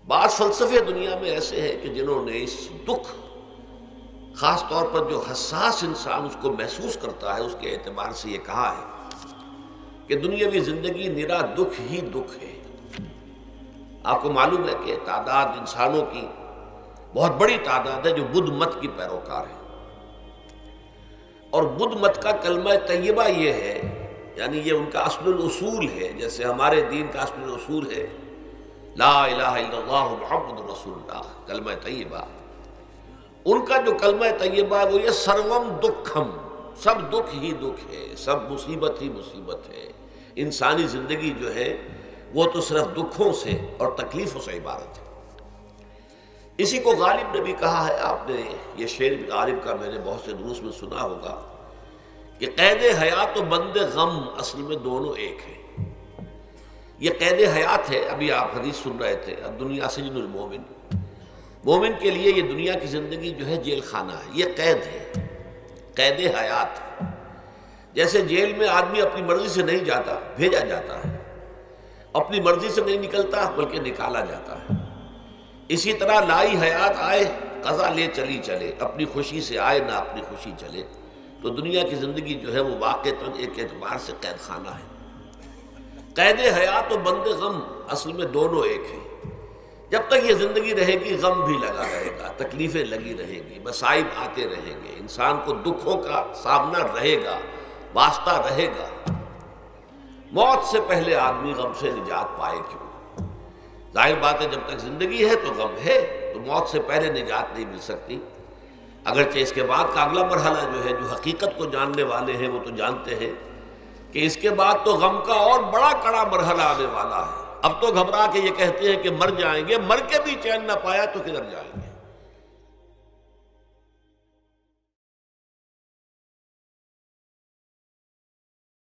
بعض فلسفے دنیا میں ایسے ہیں کہ جنہوں نے اس دکھ، خاص طور پر جو حساس انسان اس کو محسوس کرتا ہے، اس کے اعتبار سے یہ کہا ہے کہ دنیاوی زندگی نرا دکھ ہی دکھ ہے۔ آپ کو معلوم ہے کہ تعداد انسانوں کی بہت بڑی تعداد ہے جو بدھ مت کی پیروکار ہے، اور بدھ مت کا کلمہ طیبہ یہ ہے، یعنی یہ ان کا اصل الاصول ہے، جیسے ہمارے دین کا اصل الاصول ہے لا الہ الا اللہ محمد رسول اللہ، کلمہ طیبہ۔ ان کا جو کلمہ طیبہ ہے وہ یہ سروم دکھم، سب دکھ ہی دکھ ہے، سب مصیبت ہی مصیبت ہے۔ انسانی زندگی جو ہے وہ تو صرف دکھوں سے اور تکلیفوں سے عبارت ہے۔ اسی کو غالب نے بھی کہا ہے، آپ نے یہ شعر غالب کا میں نے بہت سے دروس میں سنا ہوگا کہ قید حیات و بند غم اصل میں دونوں ایک ہیں۔ یہ قید حیات ہے، ابھی آپ حدیث سن رہے تھے الدنیا سجن المومن، مومن کے لیے یہ دنیا کی زندگی جو ہے جیل خانہ ہے، یہ قید ہے، قید حیات ہے۔ جیسے جیل میں آدمی اپنی مرضی سے نہیں جاتا، بھیجا جاتا ہے، اپنی مرضی سے نہیں نکلتا بلکہ نکالا جاتا ہے۔ اسی طرح لائی حیات آئے قضا لے چلی چلے، اپنی خوشی سے آئے نہ اپنی خوشی چلے۔ تو دنیا کی زندگی جو ہے وہ واقعتاً ایک اعتبار سے قید خانہ ہے۔ قید حیات و بند غم اصل میں دونوں ایک ہیں۔ جب تک یہ زندگی رہے گی غم بھی لگا رہے گا، تکلیفیں لگی رہیں گی، مصائب آتے رہیں گے، انسان کو دکھوں کا سامنا رہے گا، واسطہ رہے گا۔ موت سے پہلے آدمی غم سے نجات پائے کیوں؟ ظاہر بات ہے جب تک زندگی ہے تو غم ہے، تو موت سے پہلے نجات نہیں مل سکتی۔ اگرچہ اس کے بعد کا اگلا مرحلہ جو ہے، جو حقیقت کو جاننے والے ہیں وہ تو جانتے ہیں کہ اس کے بعد تو غم کا اور بڑا کڑا مرحلہ آنے والا ہے۔ اب تو گھبرا کے یہ کہتے ہیں کہ مر جائیں گے، مر کے بھی چین نہ پایا تو کدھر جائیں گے۔